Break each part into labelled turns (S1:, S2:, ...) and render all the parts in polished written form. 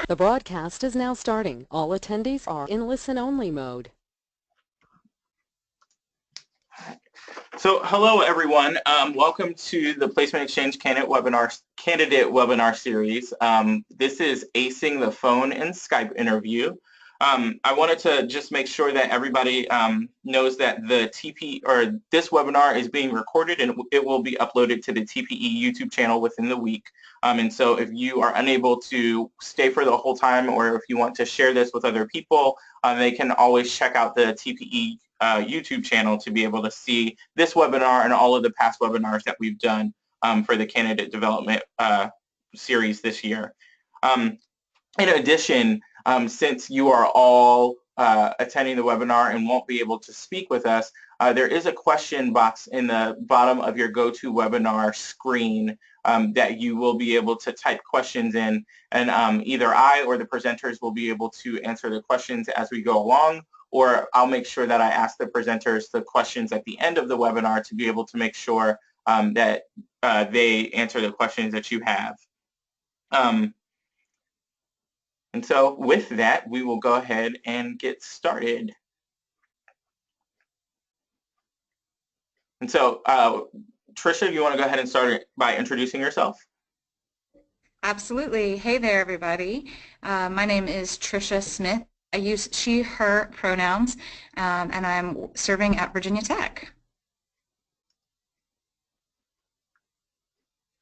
S1: The broadcast is now starting. All attendees are in listen-only mode.
S2: So hello everyone, welcome to the Placement Exchange Candidate Webinar Series. This is Acing the phone and Skype interview. I wanted to just make sure that everybody knows that this webinar is being recorded and it will be uploaded to the TPE YouTube channel within the week. And so if you are unable to stay for the whole time, or if you want to share this with other people, they can always check out the TPE YouTube channel to be able to see this webinar and all of the past webinars that we've done for the candidate development series this year. In addition, since you are all attending the webinar and won't be able to speak with us, there is a question box in the bottom of your GoToWebinar screen that you will be able to type questions in, and either I or the presenters will be able to answer the questions as we go along, or I'll make sure that I ask the presenters the questions at the end of the webinar to be able to make sure that they answer the questions that you have. And so with that, we will go ahead and get started. And so, Tricia, you want to go ahead and start by introducing yourself?
S3: Absolutely. Hey there, everybody. My name is Tricia Smith. I use she, her pronouns, and I'm serving at Virginia Tech.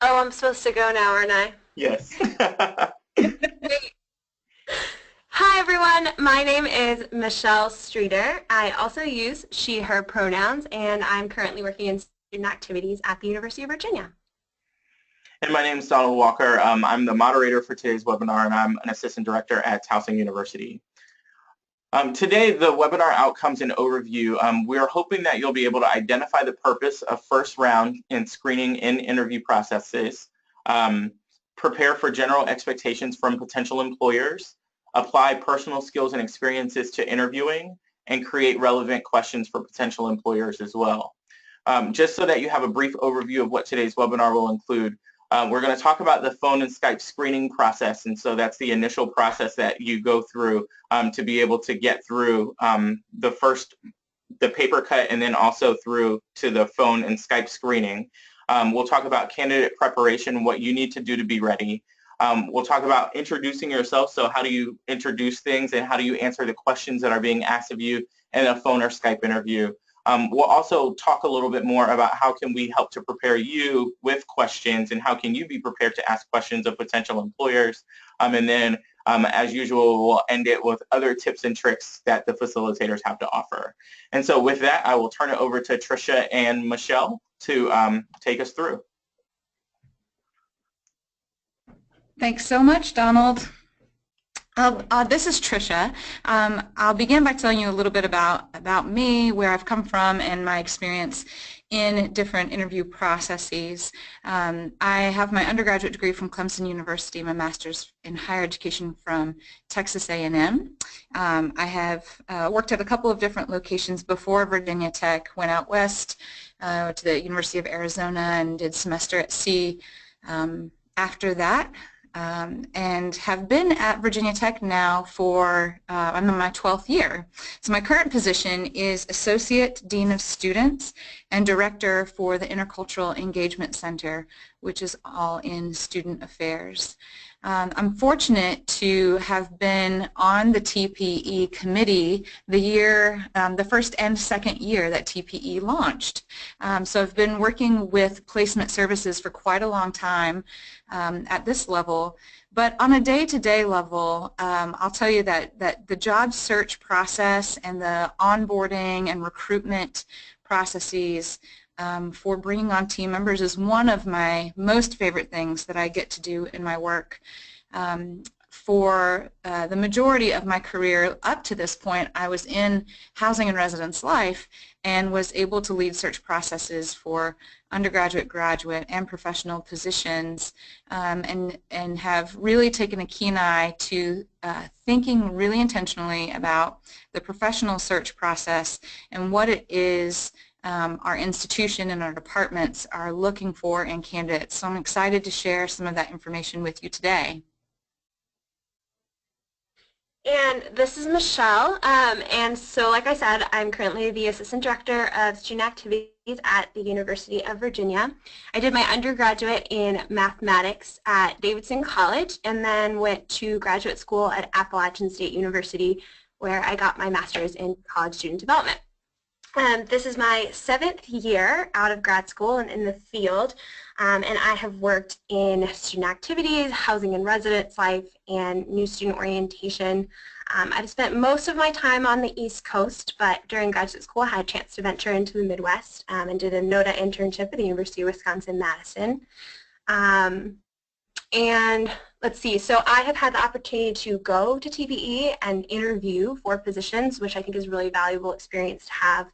S4: Oh, I'm supposed to go now, aren't I?
S2: Yes.
S4: Hi, everyone. My name is Michelle Streeter. I also use she, her pronouns, and I'm currently working in student activities at the University of Virginia.
S2: And my name is Donald Walker. I'm the moderator for today's webinar, and I'm an assistant director at Acing University. Today, the webinar outcomes and overview, we're hoping that you'll be able to identify the purpose of first round in screening and interview processes, prepare for general expectations from potential employers, apply personal skills and experiences to interviewing, and create relevant questions for potential employers as well. Just so that you have a brief overview of what today's webinar will include, we're going to talk about the phone and Skype screening process, and so that's the initial process that you go through to be able to get through the paper cut and then also through to the phone and Skype screening. We'll talk about candidate preparation, what you need to do to be ready. We'll talk about introducing yourself, so how do you introduce things and how do you answer the questions that are being asked of you in a phone or Skype interview. We'll also talk a little bit more about how can we help to prepare you with questions and how can you be prepared to ask questions of potential employers. And then, as usual, we'll end it with other tips and tricks that the facilitators have to offer. And so with that, I will turn it over to Tricia and Michelle to take us through.
S3: Thanks so much, Donald. This is Tricia. I'll begin by telling you a little bit about me, where I've come from, and my experience in different interview processes. I have my undergraduate degree from Clemson University, my master's in higher education from Texas A&M. I have worked at a couple of different locations before Virginia Tech, went out west to the University of Arizona and did semester at sea after that. And have been at Virginia Tech now for, I'm in my 12th year. So my current position is Associate Dean of Students and Director for the Intercultural Engagement Center, which is all in student affairs. I'm fortunate to have been on the TPE committee the first and second year that TPE launched. So I've been working with placement services for quite a long time at this level. But on a day-to-day level, I'll tell you that the job search process and the onboarding and recruitment processes for bringing on team members is one of my most favorite things that I get to do in my work. For the majority of my career up to this point, I was in housing and residence life and was able to lead search processes for undergraduate, graduate, and professional positions, and have really taken a keen eye to thinking really intentionally about the professional search process and what it is our institution and our departments are looking for in candidates. So I'm excited to share some of that information with you today.
S4: And this is Michelle. And so, like I said, I'm currently the Assistant Director of Student Activities at the University of Virginia. I did my undergraduate in mathematics at Davidson College and then went to graduate school at Appalachian State University, where I got my master's in college student development. This is my 7th year out of grad school and in the field, and I have worked in student activities, housing and residence life, and new student orientation. I've spent most of my time on the East Coast, but during graduate school I had a chance to venture into the Midwest and did a NODA internship at the University of Wisconsin-Madison. And let's see, so I have had the opportunity to go to TVE and interview for positions, which I think is a really valuable experience to have.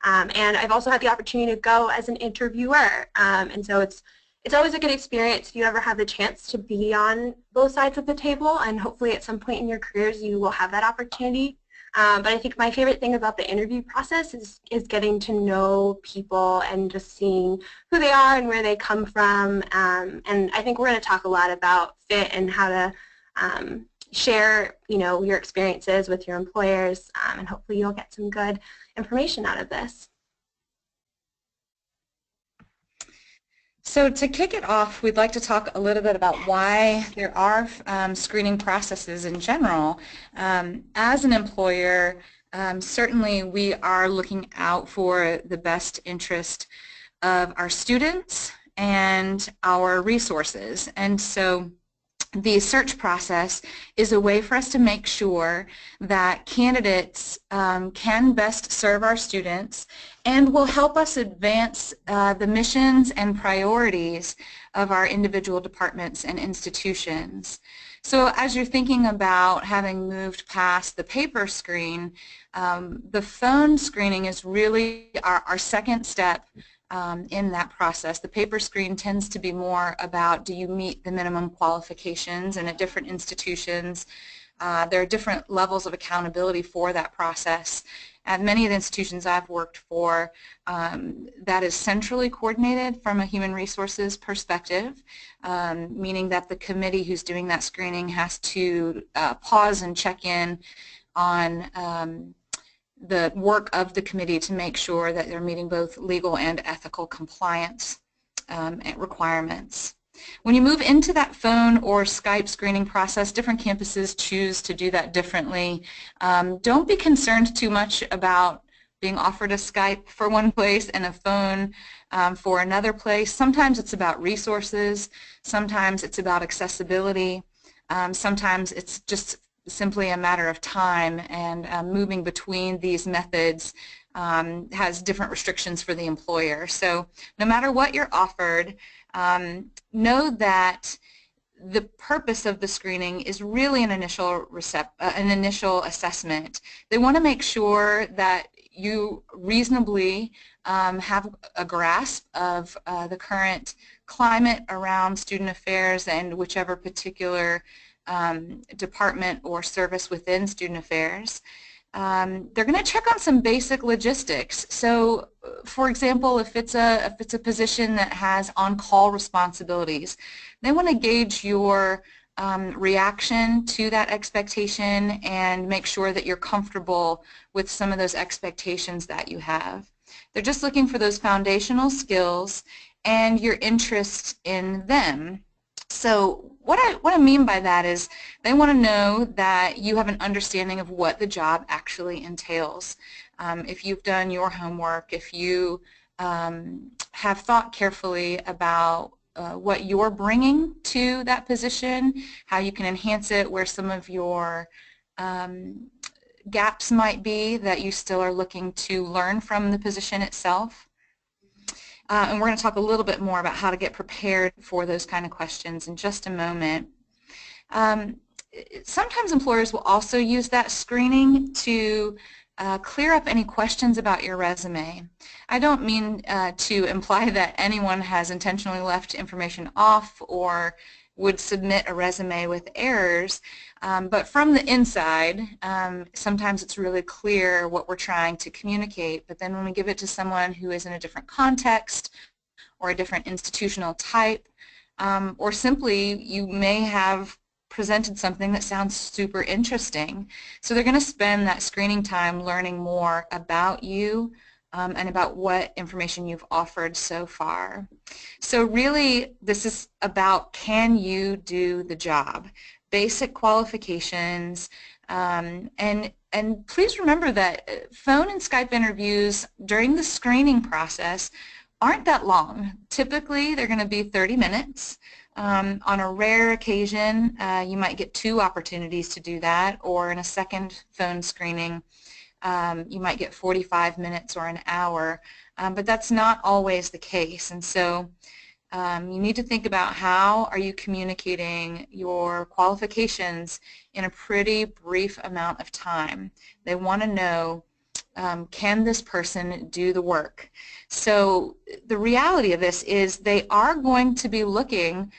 S4: And I've also had the opportunity to go as an interviewer, and so it's always a good experience if you ever have the chance to be on both sides of the table, and hopefully at some point in your careers you will have that opportunity. But I think my favorite thing about the interview process is getting to know people and just seeing who they are and where they come from. And I think we're going to talk a lot about fit and how to share, your experiences with your employers, and hopefully you'll get some good information out of this.
S3: So to kick it off, we'd like to talk a little bit about why there are screening processes in general. As an employer, certainly we are looking out for the best interest of our students and our resources. And so the search process is a way for us to make sure that candidates can best serve our students and will help us advance the missions and priorities of our individual departments and institutions. So as you're thinking about having moved past the paper screen, the phone screening is really our second step in that process. The paper screen tends to be more about, do you meet the minimum qualifications, and at different institutions there are different levels of accountability for that process. At many of the institutions I've worked for, that is centrally coordinated from a human resources perspective, meaning that the committee who's doing that screening has to pause and check in on the work of the committee to make sure that they're meeting both legal and ethical compliance requirements. When you move into that phone or Skype screening process, different campuses choose to do that differently. Don't be concerned too much about being offered a Skype for one place and a phone for another place. Sometimes it's about resources, sometimes it's about accessibility, sometimes it's just simply a matter of time, and moving between these methods has different restrictions for the employer. So no matter what you're offered, know that the purpose of the screening is really an initial assessment. They want to make sure that you reasonably have a grasp of the current climate around student affairs and whichever particular department or service within student affairs. They're going to check on some basic logistics. So, for example, if it's a position that has on-call responsibilities, they want to gauge your reaction to that expectation and make sure that you're comfortable with some of those expectations that you have. They're just looking for those foundational skills and your interest in them. So what I mean by that is they want to know that you have an understanding of what the job actually entails. If you've done your homework, if you have thought carefully about what you're bringing to that position, how you can enhance it, where some of your gaps might be that you still are looking to learn from the position itself. And we're going to talk a little bit more about how to get prepared for those kind of questions in just a moment. Sometimes employers will also use that screening to clear up any questions about your resume. I don't mean to imply that anyone has intentionally left information off or would submit a resume with errors, but from the inside, sometimes it's really clear what we're trying to communicate, but then when we give it to someone who is in a different context or a different institutional type, or simply you may have presented something that sounds super interesting. So they're going to spend that screening time learning more about you and about what information you've offered so far. So really, this is about, can you do the job? Basic qualifications, and please remember that phone and Skype interviews during the screening process aren't that long. Typically, they're going to be 30 minutes. On a rare occasion, you might get 2 opportunities to do that, or in a second phone screening, you might get 45 minutes or an hour, but that's not always the case. And so you need to think about, how are you communicating your qualifications in a pretty brief amount of time. They want to know, can this person do the work? So the reality of this is they are going to be looking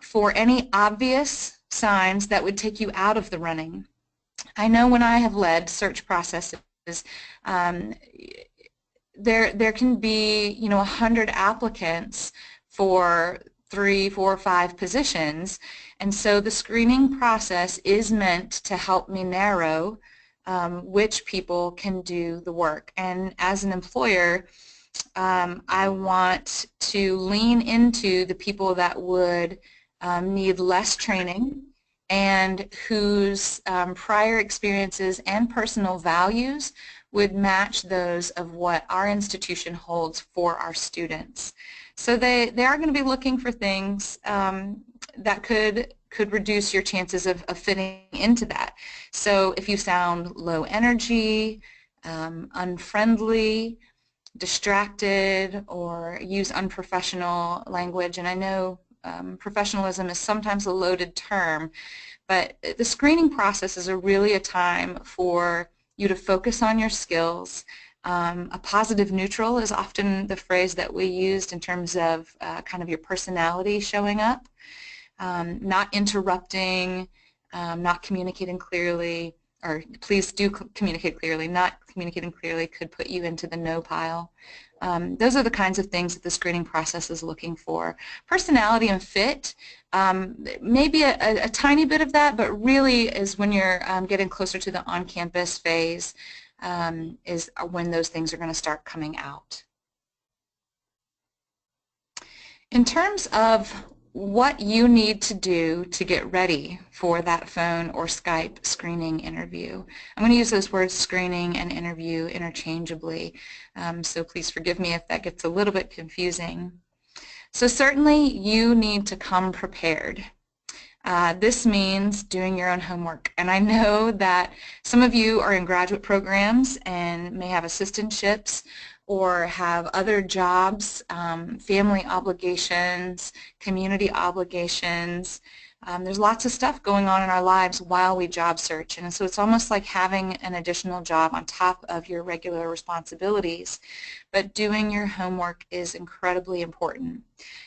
S3: for any obvious signs that would take you out of the running. I know when I have led search processes, there can be 100 applicants for 3, 4, 5 positions, and so the screening process is meant to help me narrow which people can do the work. And as an employer, I want to lean into the people that would need less training and whose prior experiences and personal values would match those of what our institution holds for our students. So they are going to be looking for things that could reduce your chances of fitting into that. So if you sound low energy, unfriendly, distracted, or use unprofessional language, and I know professionalism is sometimes a loaded term, but the screening process is really a time for you to focus on your skills. A positive neutral is often the phrase that we used in terms of kind of your personality showing up. Not interrupting, not communicating clearly, or please do communicate clearly. Not communicating clearly could put you into the no pile. Those are the kinds of things that the screening process is looking for. Personality and fit, maybe a tiny bit of that, but really is when you're getting closer to the on-campus phase, is when those things are going to start coming out. In terms of what you need to do to get ready for that phone or Skype screening interview. I'm going to use those words screening and interview interchangeably, so please forgive me if that gets a little bit confusing. So certainly you need to come prepared. This means doing your own homework, and I know that some of you are in graduate programs and may have assistantships or have other jobs, family obligations, community obligations. There's lots of stuff going on in our lives while we job search, and so it's almost like having an additional job on top of your regular responsibilities. But doing your homework is incredibly important.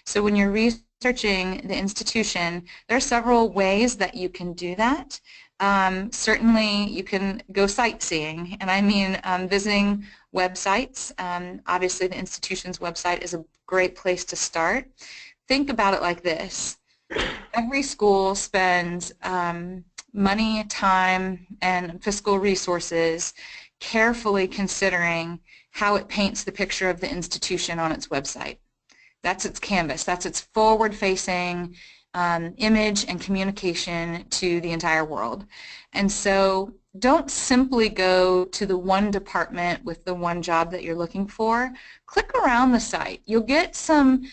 S3: So when you're researching the institution, there are several ways that you can do that. Certainly you can go sightseeing, and I mean visiting websites. Obviously the institution's website is a great place to start. Think about it like this. Every school spends money, time, and fiscal resources carefully considering how it paints the picture of the institution on its website. That's its canvas. That's its forward-facing image and communication to the entire world. And so don't simply go to the one department with the one job that you're looking for. Click around the site. You'll get some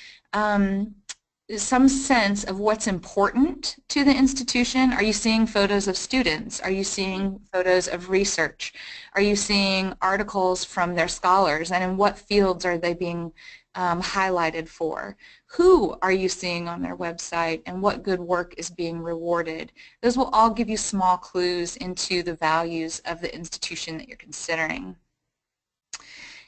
S3: sense of what's important to the institution. Are you seeing photos of students? Are you seeing photos of research? Are you seeing articles from their scholars? And in what fields are they being highlighted for? Who are you seeing on their website, and what good work is being rewarded? Those will all give you small clues into the values of the institution that you're considering.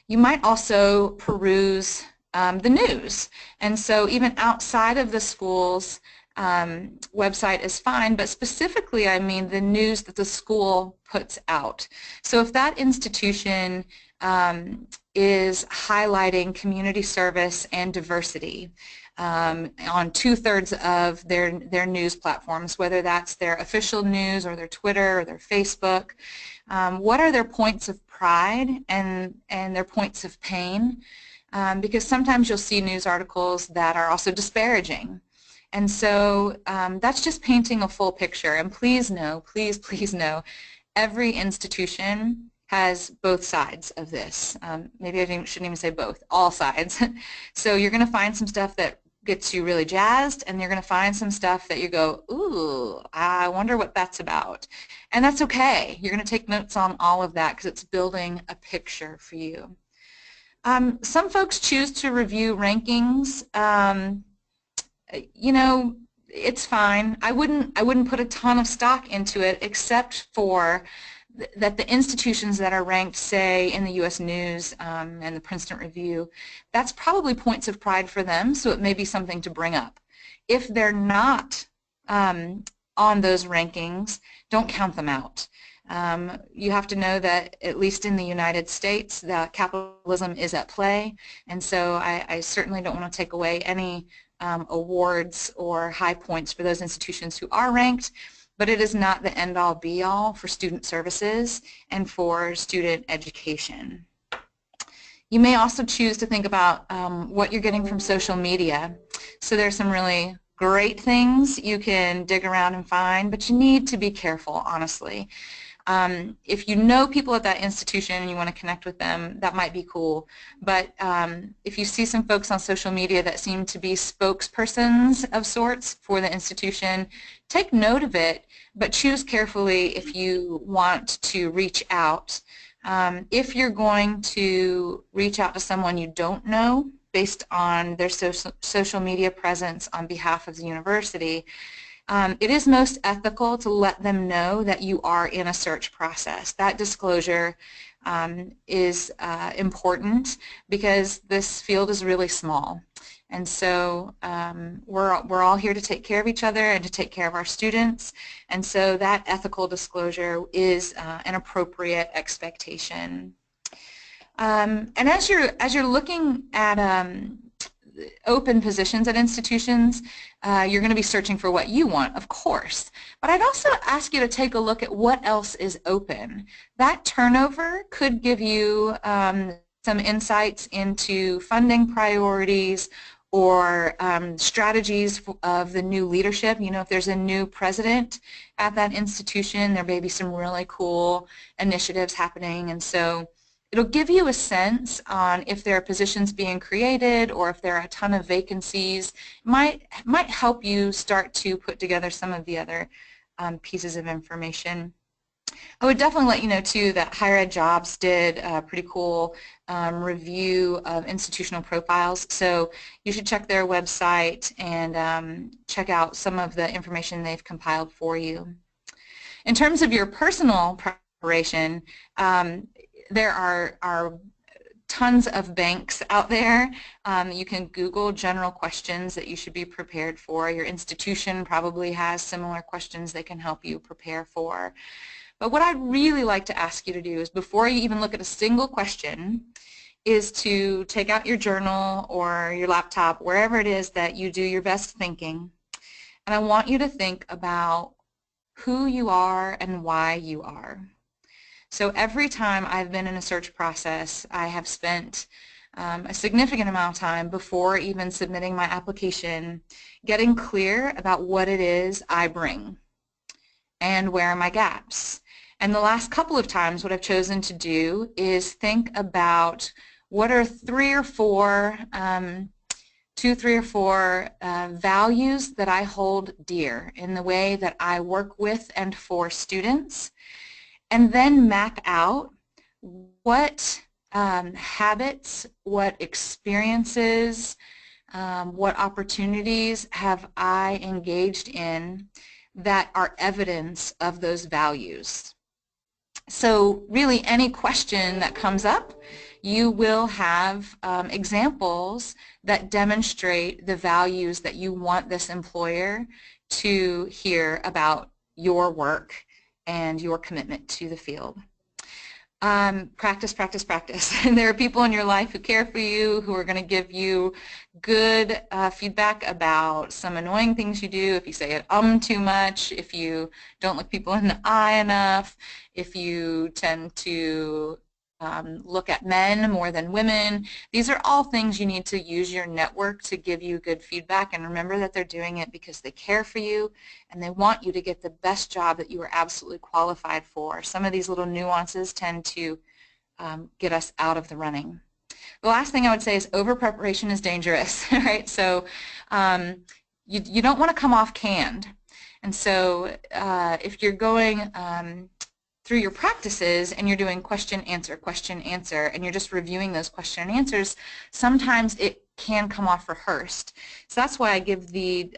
S3: You might also peruse the news, and so even outside of the school's website is fine, but specifically I mean the news that the school puts out. So if that institution is highlighting community service and diversity, on 2/3 of their news platforms, whether that's their official news or their Twitter or their Facebook. What are their points of pride and their points of pain? Because sometimes you'll see news articles that are also disparaging. And so that's just painting a full picture. And please know, please know, every institution has both sides of this. Maybe I shouldn't even say both, all sides. So you're going to find some stuff that gets you really jazzed, and you're going to find some stuff that you go, ooh, I wonder what that's about. And that's okay. You're going to take notes on all of that because it's building a picture for you. Some folks choose to review rankings. You know, it's fine. I wouldn't put a ton of stock into it, except for that the institutions that are ranked, say, in the U.S. News and the Princeton Review, that's probably points of pride for them, so it may be something to bring up. If they're not on those rankings, don't count them out. You have to know that, at least in the United States, that capitalism is at play, and so I certainly don't want to take away any awards or high points for those institutions who are ranked, but it is not the end-all be-all for student services and for student education. You may also choose to think about what you're getting from social media. So there's some really great things you can dig around and find, but you need to be careful, honestly. If you know people at that institution and you want to connect with them, that might be cool. But if you see some folks on social media that seem to be spokespersons of sorts for the institution, take note of it, but choose carefully if you want to reach out. If you're going to reach out to someone you don't know based on their social media presence on behalf of the university, it is most ethical to let them know that you are in a search process. That disclosure is important because this field is really small. And so we're all here to take care of each other and to take care of our students. And so that ethical disclosure is an appropriate expectation. And as you're looking at open positions at institutions, you're going to be searching for what you want, of course. But I'd also ask you to take a look at what else is open. That turnover could give you some insights into funding priorities or strategies of the new leadership. You know, if there's a new president at that institution, there may be some really cool initiatives happening. And so it'll give you a sense on if there are positions being created or if there are a ton of vacancies. It might help you start to put together some of the other pieces of information. I would definitely let you know, too, that Higher Ed Jobs did a pretty cool review of institutional profiles. So you should check their website and check out some of the information they've compiled for you. In terms of your personal preparation, there are tons of banks out there. You can Google general questions that you should be prepared for. Your institution probably has similar questions they can help you prepare for. But what I'd really like to ask you to do is, before you even look at a single question, is to take out your journal or your laptop, wherever it is that you do your best thinking, and I want you to think about who you are and why you are. So every time I've been in a search process, I have spent a significant amount of time before even submitting my application getting clear about what it is I bring and where are my gaps. And the last couple of times, what I've chosen to do is think about what are 3 or 4 values that I hold dear in the way that I work with and for students, and then map out what habits, what experiences, what opportunities have I engaged in that are evidence of those values. So really, any question that comes up, you will have examples that demonstrate the values that you want this employer to hear about your work and your commitment to the field. Practice, practice, practice. And there are people in your life who care for you, who are going to give you good feedback about some annoying things you do, if you say it too much, if you don't look people in the eye enough, if you tend to look at men more than women. These are all things you need to use your network to give you good feedback, and remember that they're doing it because they care for you and they want you to get the best job that you are absolutely qualified for. Some of these little nuances tend to get us out of the running. The last thing I would say is over-preparation is dangerous, right? So you don't want to come off canned. And so if you're going through your practices and you're doing question, answer, and you're just reviewing those question and answers, sometimes it can come off rehearsed. So that's why I give the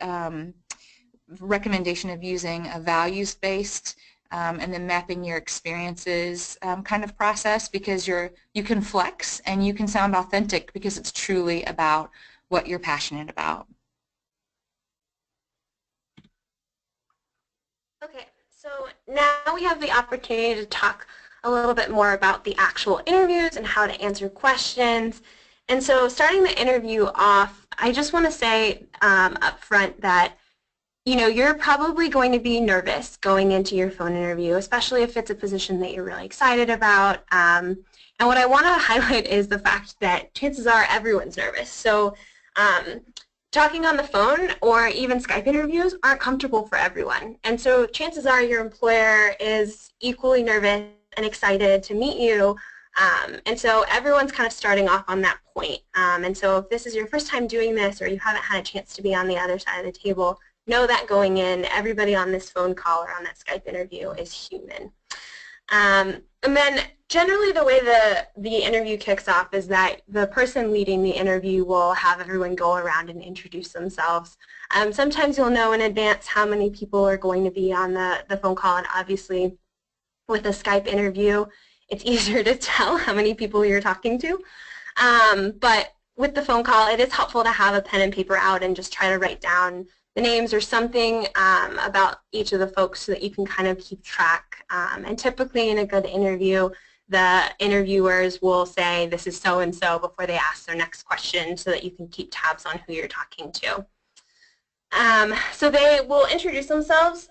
S3: recommendation of using a values-based and then mapping your experiences kind of process, because you can flex and you can sound authentic because it's truly about what you're passionate about.
S4: Okay, so now we have the opportunity to talk a little bit more about the actual interviews and how to answer questions. And so starting the interview off, I just want to say up front that you're probably going to be nervous going into your phone interview, especially if it's a position that you're really excited about. And what I want to highlight is the fact that chances are everyone's nervous. So talking on the phone or even Skype interviews aren't comfortable for everyone. And so chances are your employer is equally nervous and excited to meet you. And so everyone's kind of starting off on that point. And so if this is your first time doing this or you haven't had a chance to be on the other side of the table, know that going in, everybody on this phone call or on that Skype interview is human. And then generally the way the interview kicks off is that the person leading the interview will have everyone go around and introduce themselves. Sometimes you'll know in advance how many people are going to be on the phone call, and obviously with a Skype interview it's easier to tell how many people you're talking to. But with the phone call, it is helpful to have a pen and paper out and just try to write down the names or something about each of the folks so that you can kind of keep track. And typically in a good interview, the interviewers will say, this is so-and-so, before they ask their next question so that you can keep tabs on who you're talking to. So they will introduce themselves,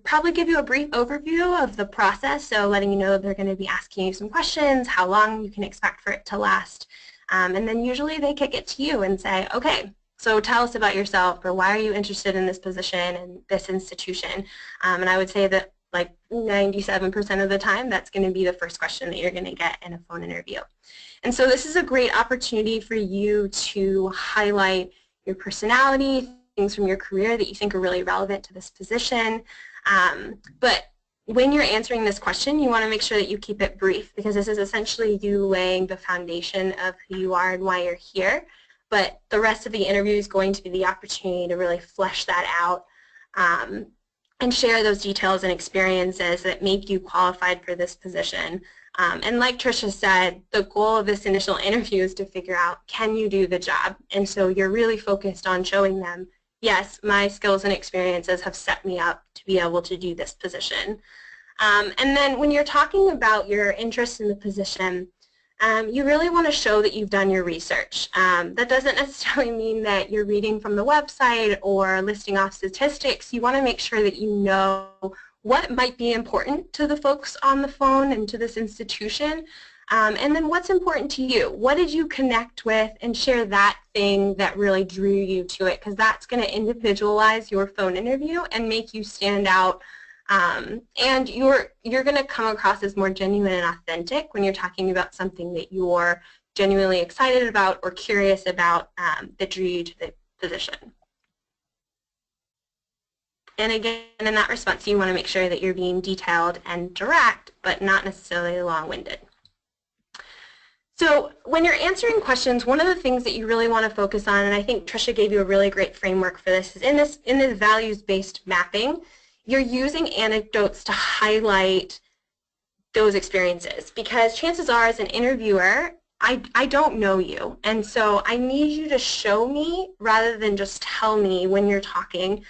S4: probably give you a brief overview of the process, so letting you know they're going to be asking you some questions, how long you can expect for it to last. And then usually they kick it to you and say, okay, so tell us about yourself, or why are you interested in this position and this institution? And I would say that like 97% of the time, that's going to be the first question that you're going to get in a phone interview. And so this is a great opportunity for you to highlight your personality, things from your career that you think are really relevant to this position. But when you're answering this question, you want to make sure that you keep it brief, because this is essentially you laying the foundation of who you are and why you're here. But the rest of the interview is going to be the opportunity to really flesh that out and share those details and experiences that make you qualified for this position. And like Tricia said, the goal of this initial interview is to figure out, can you do the job? And so you're really focused on showing them, yes, my skills and experiences have set me up to be able to do this position. And then when you're talking about your interest in the position, you really want to show that you've done your research. That doesn't necessarily mean that you're reading from the website or listing off statistics. You want to make sure that you know what might be important to the folks on the phone and to this institution, and then what's important to you. What did you connect with, and share that thing that really drew you to it, because that's going to individualize your phone interview and make you stand out. And you're going to come across as more genuine and authentic when you're talking about something that you're genuinely excited about or curious about that drew you to the position. And again, in that response, you want to make sure that you're being detailed and direct, but not necessarily long-winded. So when you're answering questions, one of the things that you really want to focus on, and I think Tricia gave you a really great framework for this, is in this values-based mapping, you're using anecdotes to highlight those experiences, because chances are, as an interviewer, I don't know you, and so I need you to show me rather than just tell me when you're talking,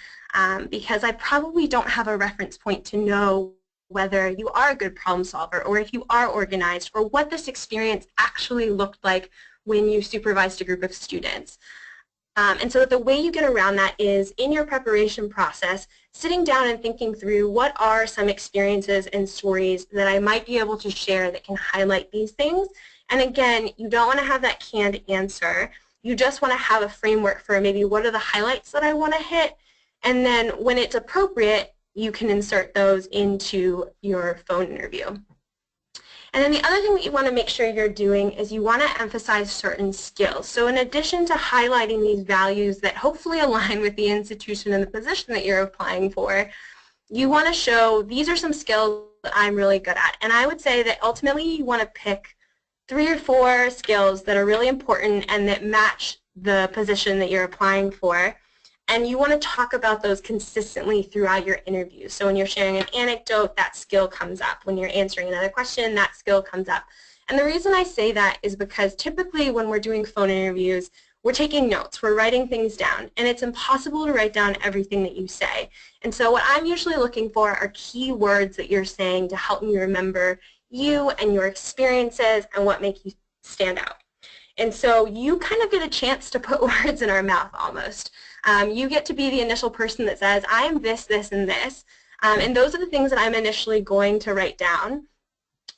S4: because I probably don't have a reference point to know whether you are a good problem solver or if you are organized or what this experience actually looked like when you supervised a group of students. And so the way you get around that is in your preparation process, sitting down and thinking through what are some experiences and stories that I might be able to share that can highlight these things. And again, you don't want to have that canned answer. You just want to have a framework for maybe what are the highlights that I want to hit. And then when it's appropriate, you can insert those into your phone interview. And then the other thing that you want to make sure you're doing is you want to emphasize certain skills. So in addition to highlighting these values that hopefully align with the institution and the position that you're applying for, you want to show these are some skills that I'm really good at. And I would say that ultimately you want to pick 3 or 4 skills that are really important and that match the position that you're applying for. And you want to talk about those consistently throughout your interview. So when you're sharing an anecdote, that skill comes up. When you're answering another question, that skill comes up. And the reason I say that is because typically when we're doing phone interviews, we're taking notes, we're writing things down, and it's impossible to write down everything that you say. And so what I'm usually looking for are key words that you're saying to help me remember you and your experiences and what make you stand out. And so you kind of get a chance to put words in our mouth almost. You get to be the initial person that says, I am this, this, and this. And those are the things that I'm initially going to write down.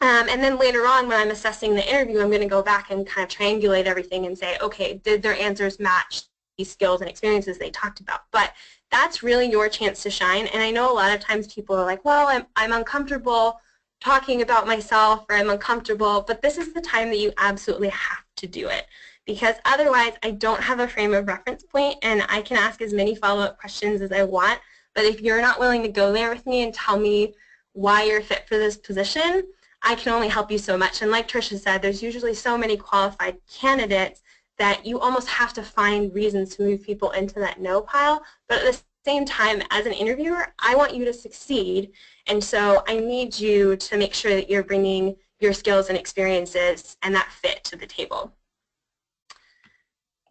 S4: And then later on when I'm assessing the interview, I'm going to go back and kind of triangulate everything and say, okay, did their answers match these skills and experiences they talked about? But that's really your chance to shine. And I know a lot of times people are like, well, I'm uncomfortable talking about myself, or I'm uncomfortable, but this is the time that you absolutely have to do it, because otherwise I don't have a frame of reference point and I can ask as many follow-up questions as I want, but if you're not willing to go there with me and tell me why you're fit for this position, I can only help you so much. And like Tricia said, there's usually so many qualified candidates that you almost have to find reasons to move people into that no pile, but at the same time, as an interviewer, I want you to succeed, and so I need you to make sure that you're bringing your skills and experiences and that fit to the table.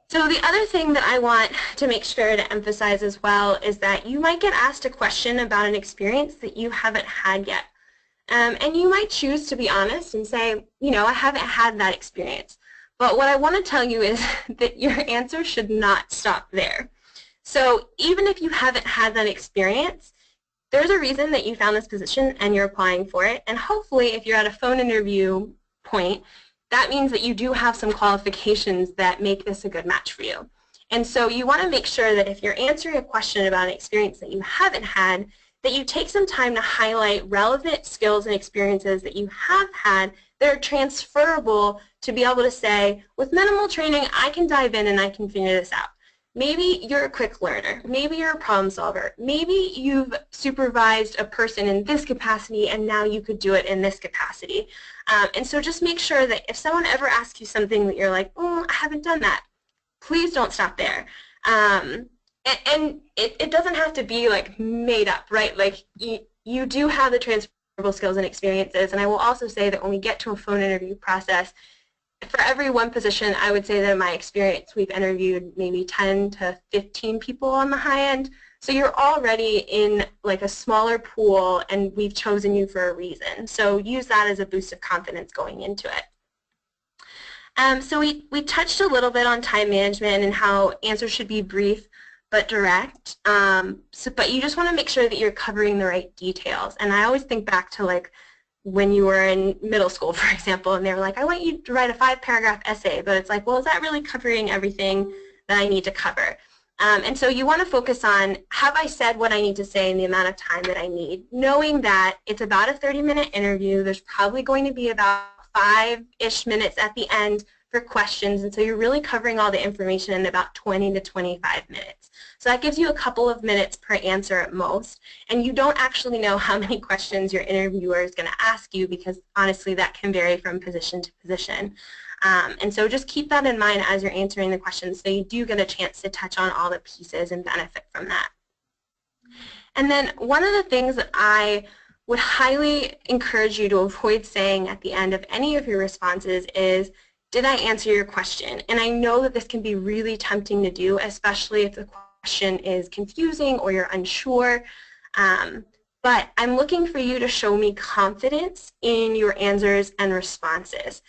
S4: So the other thing that I want to make sure to emphasize as well is that you might get asked a question about an experience that you haven't had yet. And you might choose to be honest and say, you know, I haven't had that experience. But what I want to tell you is that your answer should not stop there. So even if you haven't had that experience, there's a reason that you found this position and you're applying for it. And hopefully if you're at a phone interview point, that means that you do have some qualifications that make this a good match for you. And so you want to make sure that if you're answering a question about an experience that you haven't had, that you take some time to highlight relevant skills and experiences that you have had that are transferable to be able to say, with minimal training, I can dive in and I can figure this out. Maybe you're a quick learner. Maybe you're a problem solver. Maybe you've supervised a person in this capacity and now you could do it in this capacity. And so just make sure that if someone ever asks you something that you're like, I haven't done that, please don't stop there. And it doesn't have to be like made up, right? Like you do have the transferable skills and experiences. And I will also say that when we get to a phone interview process, for every one position, I would say that in my experience, we've interviewed maybe 10 to 15 people on the high end. So you're already in like a smaller pool and we've chosen you for a reason. So use that as a boost of confidence going into it. So we touched a little bit on time management and how answers should be brief but direct. But you just want to make sure that you're covering the right details. And I always think back to like when you were in middle school, for example, and they were like, I want you to write a 5-paragraph essay, but it's like, well, is that really covering everything that I need to cover? And so you want to focus on, have I said what I need to say in the amount of time that I need, knowing that it's about a 30-minute interview. There's probably going to be about 5-ish minutes at the end for questions, and so you're really covering all the information in about 20 to 25 minutes. So that gives you a couple of minutes per answer at most, and you don't actually know how many questions your interviewer is going to ask you because honestly that can vary from position to position. And so just keep that in mind as you're answering the questions so you do get a chance to touch on all the pieces and benefit from that. And then one of the things that I would highly encourage you to avoid saying at the end of any of your responses is, did I answer your question? And I know that this can be really tempting to do, especially if the question is confusing or you're unsure. But but I'm looking for you to show me confidence in your answers and responses.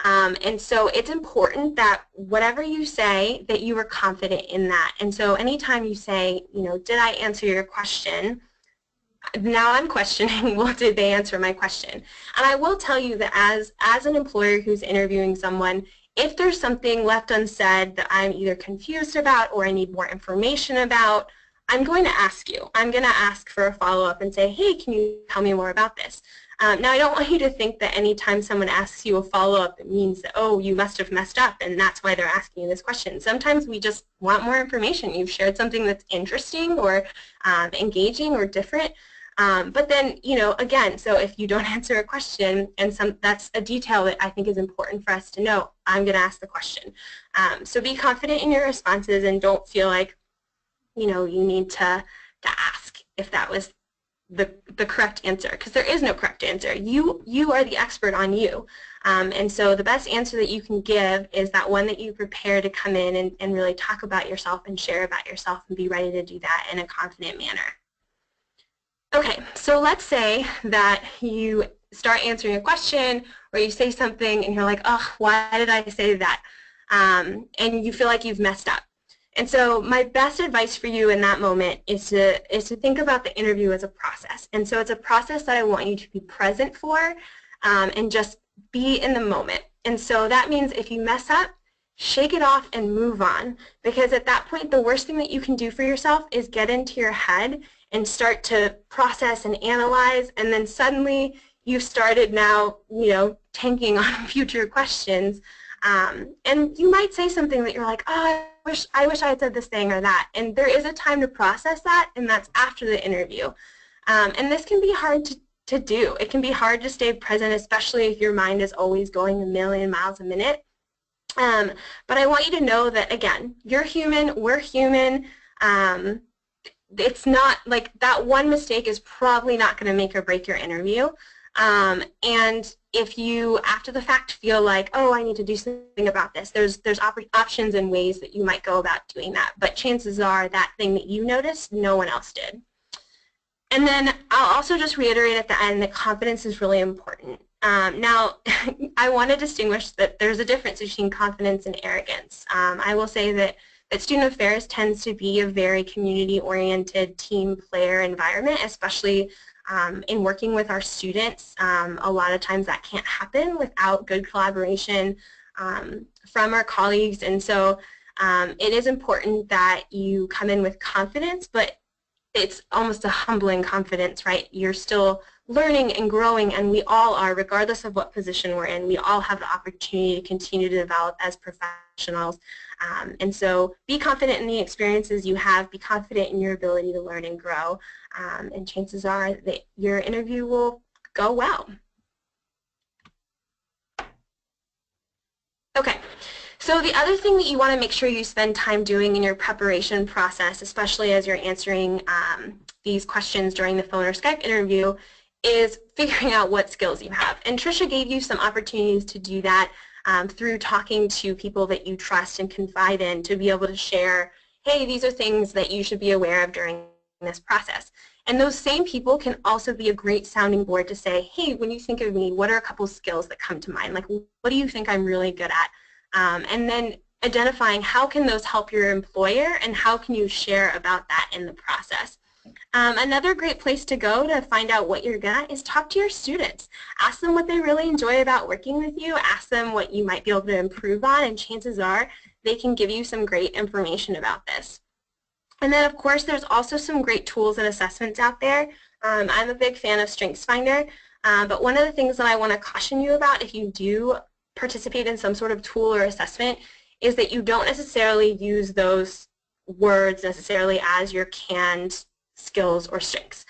S4: And so it's important that whatever you say, that you are confident in that. And so anytime you say, you know, did I answer your question? Now I'm questioning, well, did they answer my question? And I will tell you that as an employer who's interviewing someone, if there's something left unsaid that I'm either confused about or I need more information about, I'm going to ask you. I'm going to ask for a follow-up and say, hey, can you tell me more about this? Now, I don't want you to think that anytime someone asks you a follow-up, it means that, oh, you must have messed up, and that's why they're asking you this question. Sometimes we just want more information. You've shared something that's interesting or engaging or different. But then, you know, again, so if you don't answer a question, and that's a detail that I think is important for us to know, I'm going to ask the question. So be confident in your responses and don't feel like, you know, you need to ask if that was the correct answer, because there is no correct answer. You are the expert on you. And so the best answer that you can give is that one that you prepare to come in and really talk about yourself and share about yourself and be ready to do that in a confident manner. Okay, so let's say that you start answering a question or you say something and you're like, oh, why did I say that? And you feel like you've messed up. And so my best advice for you in that moment is to think about the interview as a process. And so it's a process that I want you to be present for and just be in the moment. And so that means if you mess up, shake it off and move on. Because at that point, the worst thing that you can do for yourself is get into your head and start to process and analyze, and then suddenly you've started now, you know, tanking on future questions. And you might say something that you're like, oh, I wish I had said this thing or that. And there is a time to process that, and that's after the interview. And this can be hard to do. It can be hard to stay present, especially if your mind is always going a million miles a minute. But I want you to know that, again, you're human, we're human. It's not like that one mistake is probably not going to make or break your interview. And if you, after the fact, feel like, oh, I need to do something about this, there's options and ways that you might go about doing that. But chances are that thing that you noticed, no one else did. And then I'll also just reiterate at the end that confidence is really important. Now, I want to distinguish that there's a difference between confidence and arrogance. I will say that student affairs tends to be a very community-oriented team player environment, especially in working with our students. A lot of times that can't happen without good collaboration from our colleagues, and so it is important that you come in with confidence, but it's almost a humbling confidence, right? You're still learning and growing, and we all are, regardless of what position we're in. We all have the opportunity to continue to develop as professionals. And so be confident in the experiences you have, be confident in your ability to learn and grow, and chances are that your interview will go well. Okay, so the other thing that you want to make sure you spend time doing in your preparation process, especially as you're answering these questions during the phone or Skype interview, is figuring out what skills you have. And Tricia gave you some opportunities to do that through talking to people that you trust and confide in, to be able to share, hey, these are things that you should be aware of during this process. And those same people can also be a great sounding board to say, hey, when you think of me, what are a couple skills that come to mind? Like, what do you think I'm really good at? And then identifying how can those help your employer and how can you share about that in the process. Another great place to go to find out what you're good at is talk to your students. Ask them what they really enjoy about working with you. Ask them what you might be able to improve on, and chances are they can give you some great information about this. And then, of course, there's also some great tools and assessments out there. I'm a big fan of StrengthsFinder, but one of the things that I want to caution you about if you do participate in some sort of tool or assessment is that you don't necessarily use those words necessarily as your canned skills or strengths.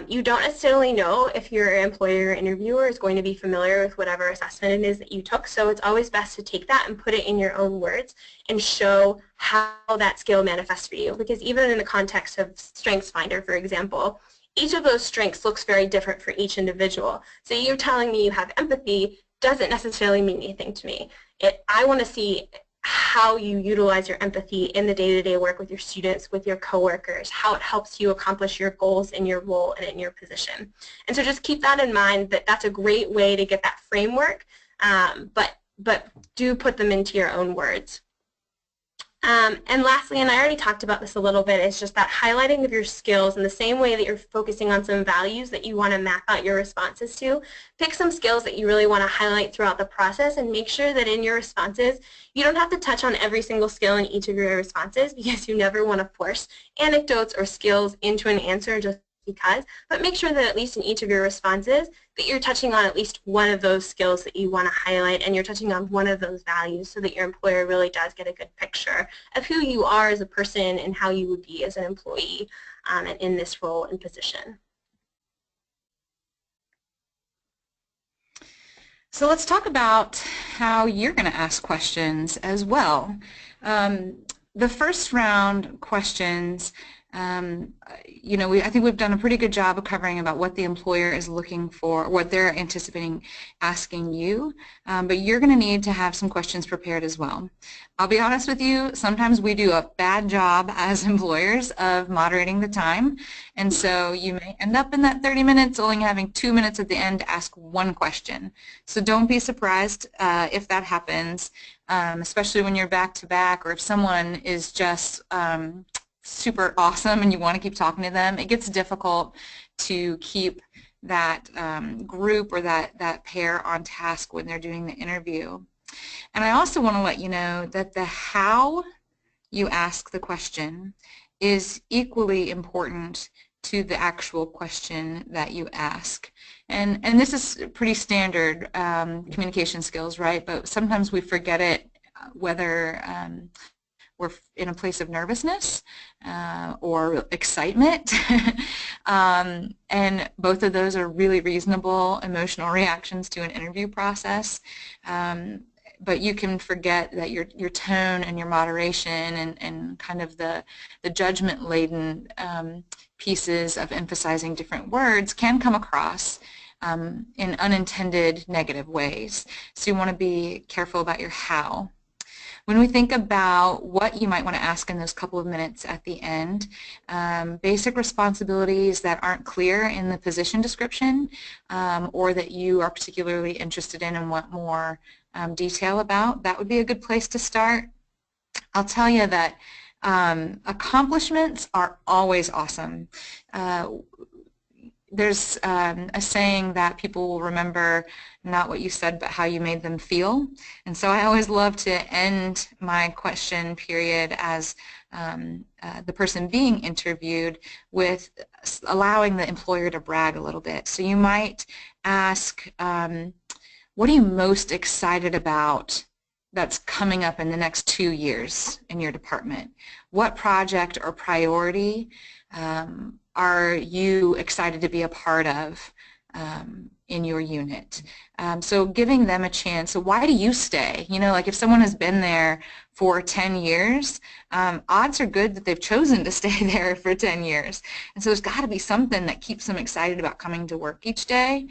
S4: You don't necessarily know if your employer or interviewer is going to be familiar with whatever assessment it is that you took, so it's always best to take that and put it in your own words and show how that skill manifests for you. Because even in the context of StrengthsFinder, for example, each of those strengths looks very different for each individual. So you're telling me you have empathy doesn't necessarily mean anything to me. I want to see how you utilize your empathy in the day-to-day work with your students, with your coworkers, how it helps you accomplish your goals in your role and in your position. And so just keep that in mind, that that's a great way to get that framework, but do put them into your own words. And lastly, and I already talked about this a little bit, is just that highlighting of your skills in the same way that you're focusing on some values that you want to map out your responses to. Pick some skills that you really want to highlight throughout the process and make sure that in your responses, you don't have to touch on every single skill in each of your responses, because you never want to force anecdotes or skills into an answer just because, but make sure that at least in each of your responses that you're touching on at least one of those skills that you want to highlight, and you're touching on one of those values, so that your employer really does get a good picture of who you are as a person and how you would be as an employee and in this role and position.
S3: So let's talk about how you're going to ask questions as well. The first round questions, I think we've done a pretty good job of covering about what the employer is looking for, what they're anticipating asking you, but you're going to need to have some questions prepared as well. I'll be honest with you, sometimes we do a bad job as employers of moderating the time, and so you may end up in that 30 minutes only having 2 minutes at the end to ask one question. So don't be surprised if that happens, especially when you're back-to-back, or if someone is just super awesome and you want to keep talking to them. It gets difficult to keep that group or that pair on task when they're doing the interview. And I also want to let you know that the how you ask the question is equally important to the actual question that you ask. And this is pretty standard communication skills, right? But sometimes we forget it, whether we're in a place of nervousness or excitement. And both of those are really reasonable emotional reactions to an interview process. But you can forget that your tone and your moderation and kind of the judgment-laden pieces of emphasizing different words can come across in unintended negative ways. So you want to be careful about your how. When we think about what you might want to ask in those couple of minutes at the end, basic responsibilities that aren't clear in the position description or that you are particularly interested in and want more detail about, that would be a good place to start. I'll tell you that accomplishments are always awesome. There's a saying that people will remember not what you said but how you made them feel, and so I always love to end my question period as the person being interviewed with allowing the employer to brag a little bit. So you might ask, what are you most excited about that's coming up in the next 2 years in your department? What project or priority are you excited to be a part of in your unit? So giving them a chance. So why do you stay? You know, like if someone has been there for 10 years, odds are good that they've chosen to stay there for 10 years. And so there's got to be something that keeps them excited about coming to work each day.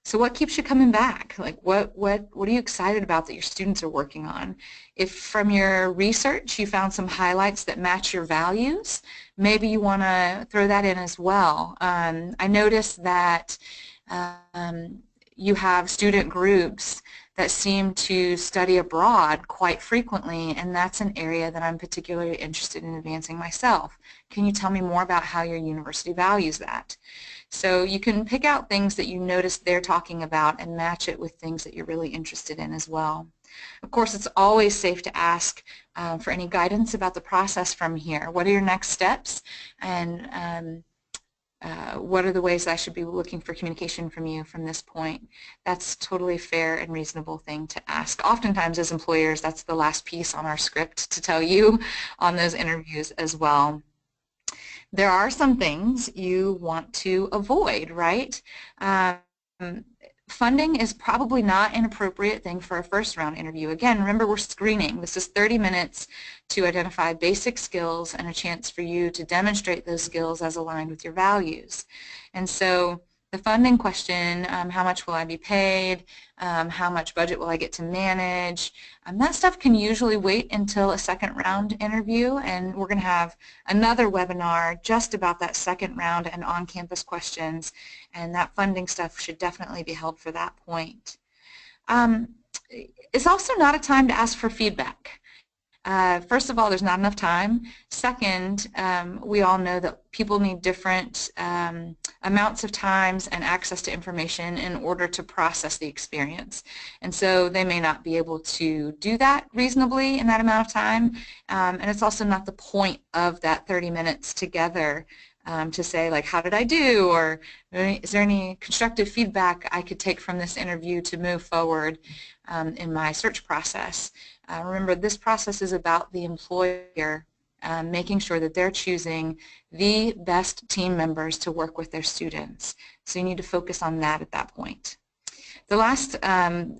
S3: So what keeps you coming back? Like what are you excited about that your students are working on? If from your research you found some highlights that match your values, maybe you want to throw that in as well. I noticed that you have student groups that seem to study abroad quite frequently, and that's an area that I'm particularly interested in advancing myself. Can you tell me more about how your university values that? So you can pick out things that you notice they're talking about and match it with things that you're really interested in as well. Of course, it's always safe to ask for any guidance about the process from here. What are your next steps? And what are the ways I should be looking for communication from you from this point? That's totally fair and reasonable thing to ask. Oftentimes as employers, that's the last piece on our script to tell you on those interviews as well. There are some things you want to avoid, right? Funding is probably not an appropriate thing for a first round interview. Again, remember we're screening. This is 30 minutes to identify basic skills and a chance for you to demonstrate those skills as aligned with your values. And so the funding question, how much will I be paid, how much budget will I get to manage, that stuff can usually wait until a second round interview, and we're going to have another webinar just about that second round and on-campus questions, and that funding stuff should definitely be held for that point. It's also not a time to ask for feedback. First of all, there's not enough time. Second, we all know that people need different amounts of times and access to information in order to process the experience. And so they may not be able to do that reasonably in that amount of time. And it's also not the point of that 30 minutes together to say, like, how did I do? Or is there any constructive feedback I could take from this interview to move forward in my search process? Remember, this process is about the employer making sure that they're choosing the best team members to work with their students. So you need to focus on that at that point. The last area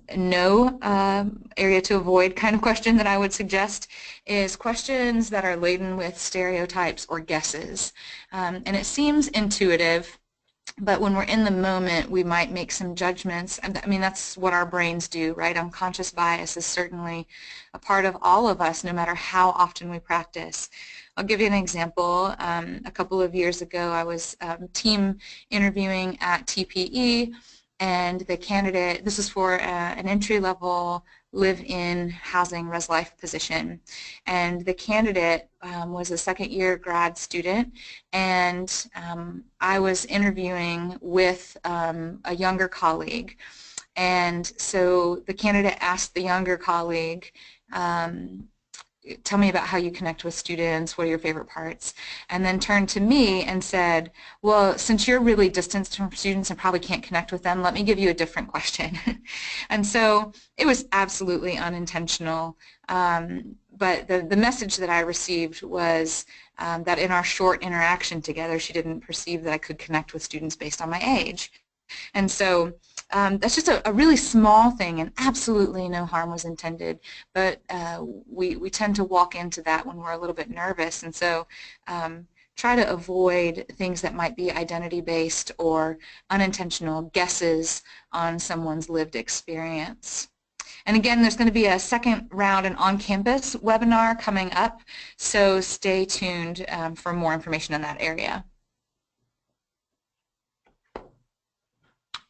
S3: to avoid kind of question that I would suggest is questions that are laden with stereotypes or guesses. And it seems intuitive, but when we're in the moment, we might make some judgments. I mean, that's what our brains do, right? Unconscious bias is certainly a part of all of us, no matter how often we practice. I'll give you an example. A couple of years ago, I was team interviewing at TPE, and the candidate, this is for an entry-level live-in housing res life position, and the candidate was a second-year grad student, and I was interviewing with a younger colleague, and so the candidate asked the younger colleague, tell me about how you connect with students, what are your favorite parts, and then turned to me and said, well, since you're really distanced from students and probably can't connect with them, let me give you a different question. And so it was absolutely unintentional, but the message that I received was that in our short interaction together, she didn't perceive that I could connect with students based on my age. And so that's just a really small thing, and absolutely no harm was intended, but we tend to walk into that when we're a little bit nervous, and so try to avoid things that might be identity-based or unintentional guesses on someone's lived experience. And again, there's going to be a second round and on-campus webinar coming up, so stay tuned for more information in that area.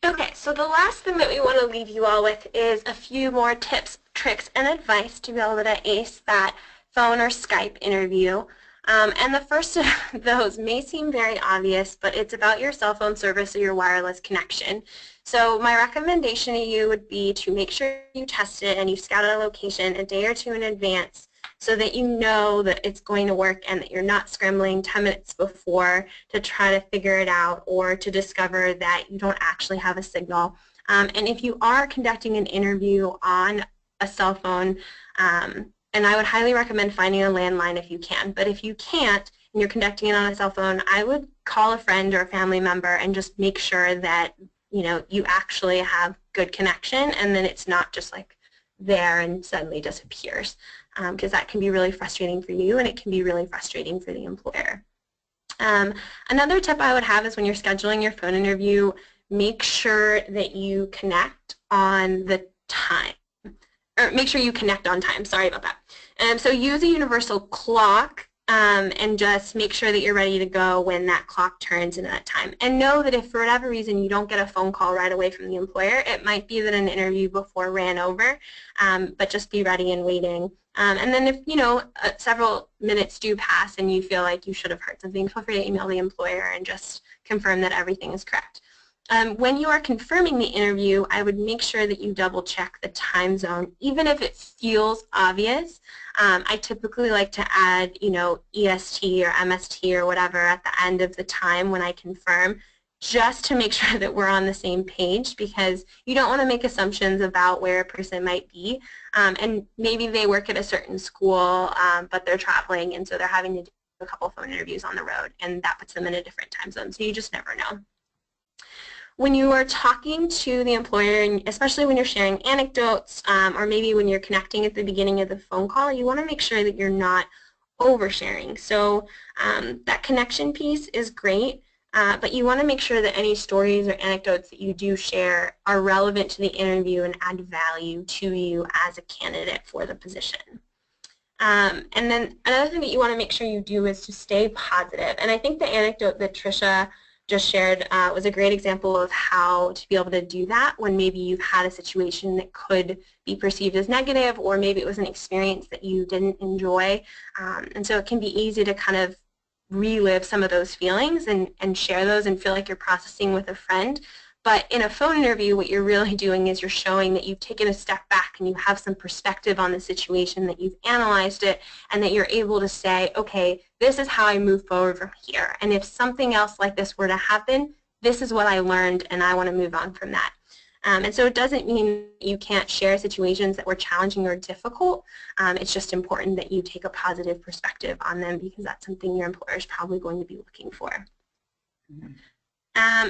S4: Okay, so the last thing that we want to leave you all with is a few more tips, tricks, and advice to be able to ace that phone or Skype interview. And the first of those may seem very obvious, but it's about your cell phone service or your wireless connection. So my recommendation to you would be to make sure you test it and you scout out a location a day or two in advance so that you know that it's going to work and that you're not scrambling 10 minutes before to try to figure it out or to discover that you don't actually have a signal. And if you are conducting an interview on a cell phone, and I would highly recommend finding a landline if you can, but if you can't and you're conducting it on a cell phone, I would call a friend or a family member and just make sure that you actually have good connection and then it's not just like there and suddenly disappears. Because that can be really frustrating for you and it can be really frustrating for the employer. Another tip I would have is when you're scheduling your phone interview, make sure that you connect on the time, or make sure you connect on time, sorry about that. So use a universal clock and just make sure that you're ready to go when that clock turns into that time. And know that if for whatever reason you don't get a phone call right away from the employer, it might be that an interview before ran over, but just be ready and waiting. And then if, several minutes do pass and you feel like you should have heard something, feel free to email the employer and just confirm that everything is correct. When you are confirming the interview, I would make sure that you double check the time zone, even if it feels obvious. I typically like to add, EST or MST or whatever at the end of the time when I confirm, just to make sure that we're on the same page, because you don't want to make assumptions about where a person might be. And maybe they work at a certain school, but they're traveling, and so they're having to do a couple phone interviews on the road, and that puts them in a different time zone, so you just never know. When you are talking to the employer, and especially when you're sharing anecdotes, or maybe when you're connecting at the beginning of the phone call, you want to make sure that you're not oversharing. So that connection piece is great, But you want to make sure that any stories or anecdotes that you do share are relevant to the interview and add value to you as a candidate for the position. And then another thing that you want to make sure you do is to stay positive. And I think the anecdote that Tricia just shared was a great example of how to be able to do that when maybe you've had a situation that could be perceived as negative, or maybe it was an experience that you didn't enjoy. And so it can be easy to kind of relive some of those feelings and share those and feel like you're processing with a friend. But in a phone interview, what you're really doing is you're showing that you've taken a step back and you have some perspective on the situation, that you've analyzed it, and that you're able to say, okay, this is how I move forward from here. And if something else like this were to happen, this is what I learned, and I want to move on from that. And so it doesn't mean you can't share situations that were challenging or difficult. It's just important that you take a positive perspective on them, because that's something your employer is probably going to be looking for. Mm-hmm.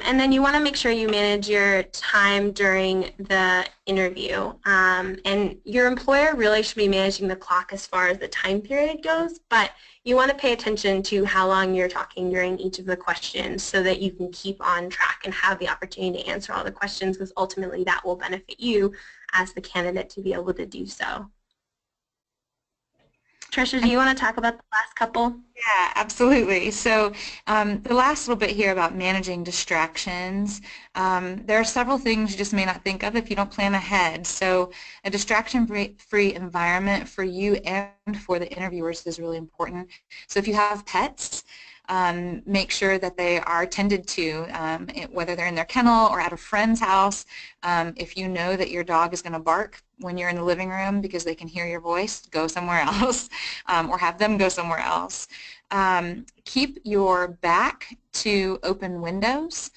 S4: And then you want to make sure you manage your time during the interview. And your employer really should be managing the clock as far as the time period goes, but you want to pay attention to how long you're talking during each of the questions so that you can keep on track and have the opportunity to answer all the questions, because ultimately that will benefit you as the candidate to be able to do so. Tricia, do you want to talk about the last couple?
S3: Yeah, absolutely. So the last little bit here about managing distractions. There are several things you just may not think of if you don't plan ahead. So a distraction-free environment for you and for the interviewers is really important. So if you have pets, make sure that they are tended to, whether they're in their kennel or at a friend's house. If you know that your dog is going to bark when you're in the living room because they can hear your voice, go somewhere else, or have them go somewhere else. Keep your back to open windows.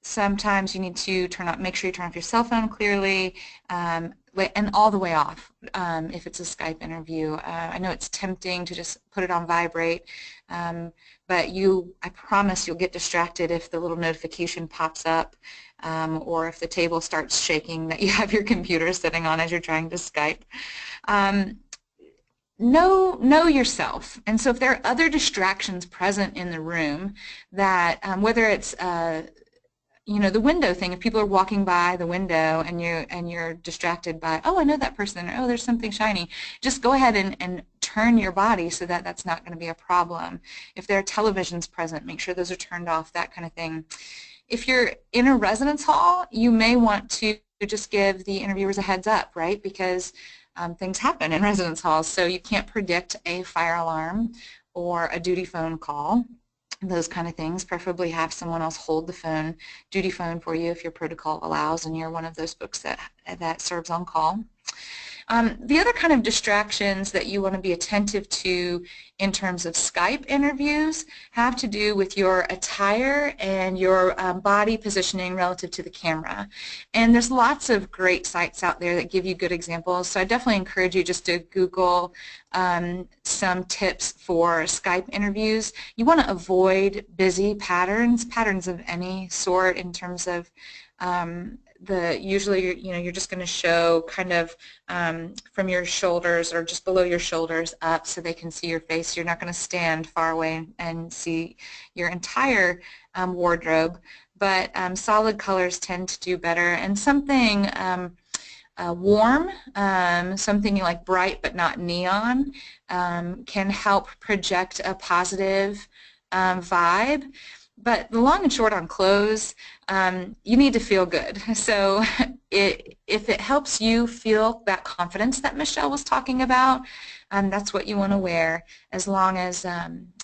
S3: Sometimes you need to make sure you turn off your cell phone clearly, and all the way off if it's a Skype interview. I know it's tempting to just put it on vibrate, but I promise you'll get distracted if the little notification pops up, or if the table starts shaking that you have your computer sitting on as you're trying to Skype. Know yourself, and so if there are other distractions present in the room, that whether it's the window thing, if people are walking by the window and you're distracted by, oh, I know that person, or oh, there's something shiny, just go ahead and turn your body so that that's not going to be a problem. If there are televisions present, make sure those are turned off, that kind of thing. If you're in a residence hall, you may want to just give the interviewers a heads up, right? Because things happen in residence halls, so you can't predict a fire alarm or a duty phone call. Those kind of things. Preferably have someone else hold the duty phone for you if your protocol allows and you're one of those folks that serves on call. The other kind of distractions that you want to be attentive to in terms of Skype interviews have to do with your attire and your body positioning relative to the camera. And there's lots of great sites out there that give you good examples, so I definitely encourage you just to Google some tips for Skype interviews. You want to avoid busy patterns of any sort in terms of usually you're just going to show kind of from your shoulders or just below your shoulders up so they can see your face. You're not going to stand far away and see your entire wardrobe, but solid colors tend to do better, and something warm, something like bright but not neon, can help project a positive vibe. But the long and short on clothes, you need to feel good. So if it helps you feel that confidence that Michelle was talking about, that's what you want to wear, as long as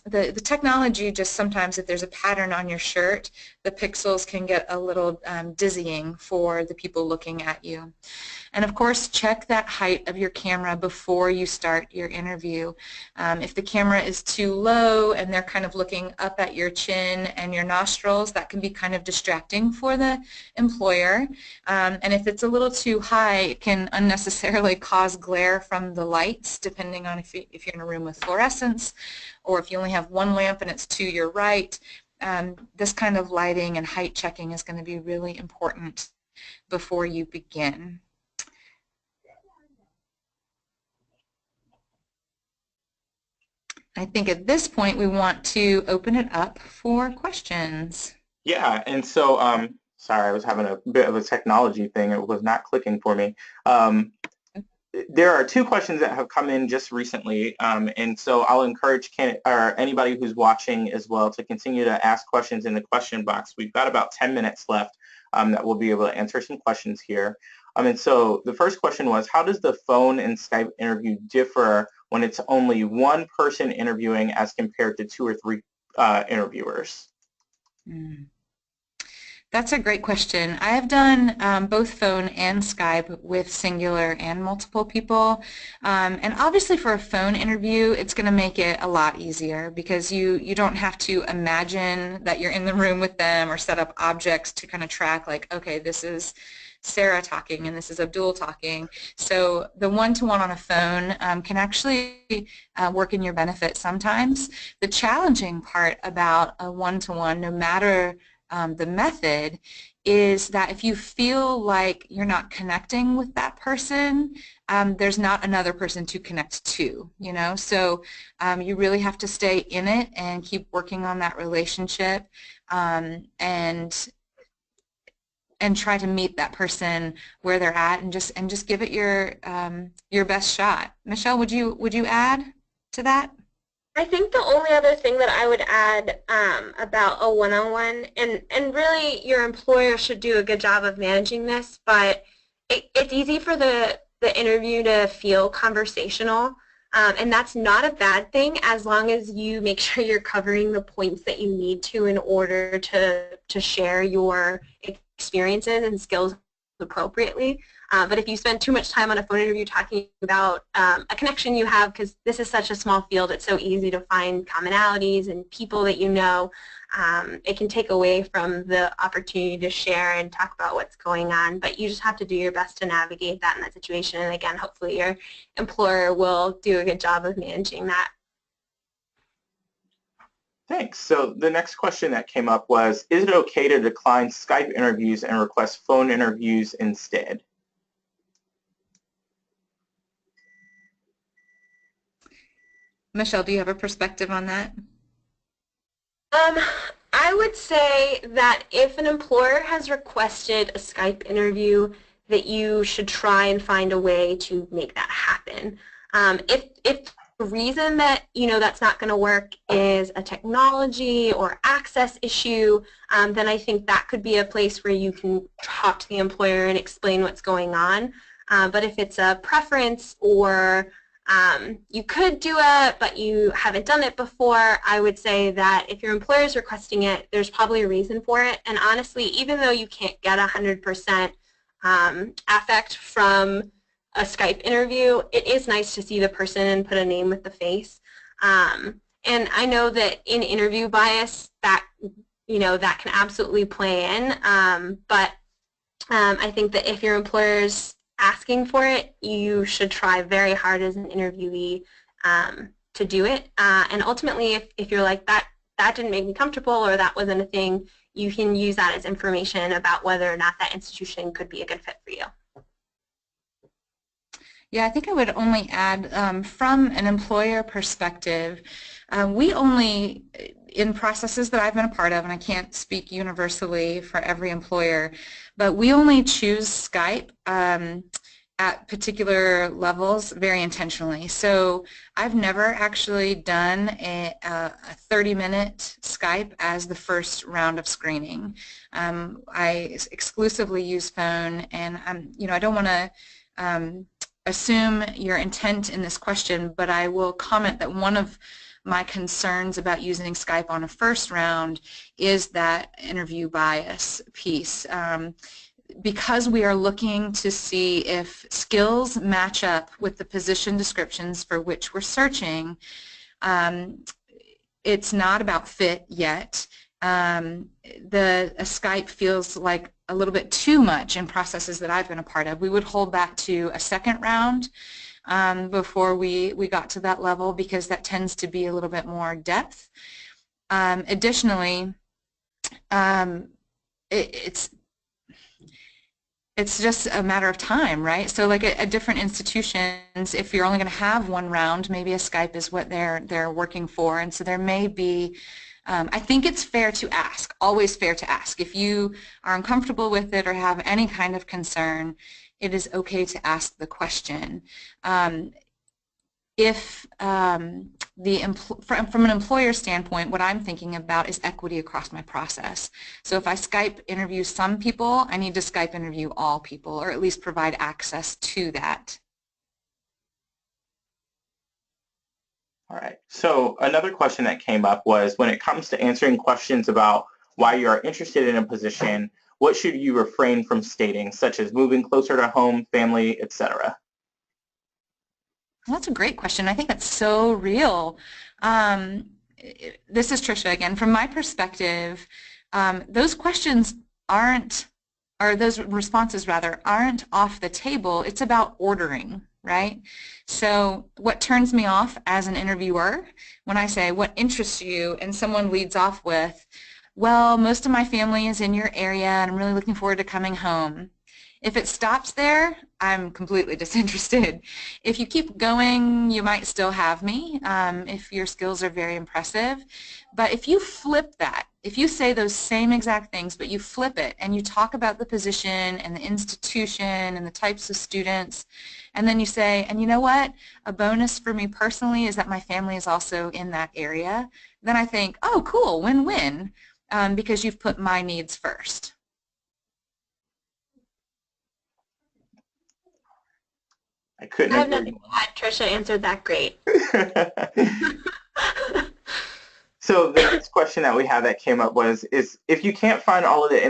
S3: the technology just sometimes, if there's a pattern on your shirt, the pixels can get a little dizzying for the people looking at you. And of course, check that height of your camera before you start your interview. If the camera is too low and they're kind of looking up at your chin and your nostrils, that can be kind of distracting for the employer. And if it's a little too high, it can unnecessarily cause glare from the lights, depending on if you're in a room with fluorescence, or if you only have one lamp and it's to your right. This kind of lighting and height checking is going to be really important before you begin. I think at this point we want to open it up for questions.
S2: Yeah, and so, sorry, I was having a bit of a technology thing. It was not clicking for me. There are two questions that have come in just recently, and so I'll encourage anybody who's watching as well to continue to ask questions in the question box. We've got about 10 minutes left that we'll be able to answer some questions here. And so the first question was, how does the phone and Skype interview differ when it's only one person interviewing as compared to two or three interviewers?
S3: That's a great question. I have done both phone and Skype with singular and multiple people. And obviously for a phone interview, it's going to make it a lot easier because you don't have to imagine that you're in the room with them or set up objects to kind of track like, okay, this is Sarah talking and this is Abdul talking. So the one-to-one on a phone can actually work in your benefit sometimes. The challenging part about a one-to-one, no matter the method, is that if you feel like you're not connecting with that person, there's not another person to connect to, you know? So you really have to stay in it and keep working on that relationship and try to meet that person where they're at and just give it your best shot. Michelle, would you add to that?
S4: I think the only other thing that I would add about a one-on-one, and really your employer should do a good job of managing this, but it's easy for the interview to feel conversational, and that's not a bad thing as long as you make sure you're covering the points that you need to in order to share your experiences and skills appropriately. But if you spend too much time on a phone interview talking about a connection you have, because this is such a small field, it's so easy to find commonalities and people that you know, it can take away from the opportunity to share and talk about what's going on. But you just have to do your best to navigate that in that situation. And again, hopefully your employer will do a good job of managing that.
S2: Thanks. So the next question that came up was, is it okay to decline Skype interviews and request phone interviews instead?
S3: Michelle, do you have a perspective on that?
S4: I would say that if an employer has requested a Skype interview, that you should try and find a way to make that happen. If the reason that that's not going to work is a technology or access issue, then I think that could be a place where you can talk to the employer and explain what's going on. But if it's a preference or you could do it, but you haven't done it before, I would say that if your employer is requesting it, there's probably a reason for it. And honestly, even though you can't get 100% affect from a Skype interview, it is nice to see the person and put a name with the face. And I know that in interview bias, that that can absolutely play in. But I think that if your employer's asking for it, you should try very hard as an interviewee to do it. And ultimately, if you're like, that didn't make me comfortable or that wasn't a thing, you can use that as information about whether or not that institution could be a good fit for you.
S3: Yeah, I think I would only add from an employer perspective, we only, in processes that I've been a part of, and I can't speak universally for every employer, but we only choose Skype at particular levels very intentionally. So I've never actually done a 30-minute Skype as the first round of screening. I exclusively use phone, and I don't want to assume your intent in this question, but I will comment that one of my concerns about using Skype on a first round is that interview bias piece. Because we are looking to see if skills match up with the position descriptions for which we're searching, it's not about fit yet. A Skype feels like a little bit too much in processes that I've been a part of. We would hold that to a second round before we got to that level, because that tends to be a little bit more depth. Additionally, it's just a matter of time, right? So like at different institutions, if you're only going to have one round, maybe a Skype is what they're working for, and so there may be. I think it's fair to ask, always fair to ask. If you are uncomfortable with it or have any kind of concern, it is okay to ask the question. If from an employer standpoint, what I'm thinking about is equity across my process. So if I Skype interview some people, I need to Skype interview all people, or at least provide access to that.
S2: All right. So another question that came up was, when it comes to answering questions about why you are interested in a position, what should you refrain from stating, such as moving closer to home, family, etc.?
S3: Well, that's a great question. I think that's so real. This is Tricia again. From my perspective, those questions aren't, or those responses rather, aren't off the table. It's about ordering, right? So what turns me off as an interviewer when I say, what interests you, and someone leads off with, well, most of my family is in your area and I'm really looking forward to coming home. If it stops there, I'm completely disinterested. If you keep going, you might still have me if your skills are very impressive. But if you flip that, if you say those same exact things, but you flip it and you talk about the position and the institution and the types of students, and then you say, and you know what, a bonus for me personally is that my family is also in that area, then I think, oh, cool, win-win, because you've put my needs first.
S2: I couldn't
S4: I have
S2: agree
S4: nothing to add. Tricia answered that great.
S2: So the next question that we have that came up was, if you can't find all of the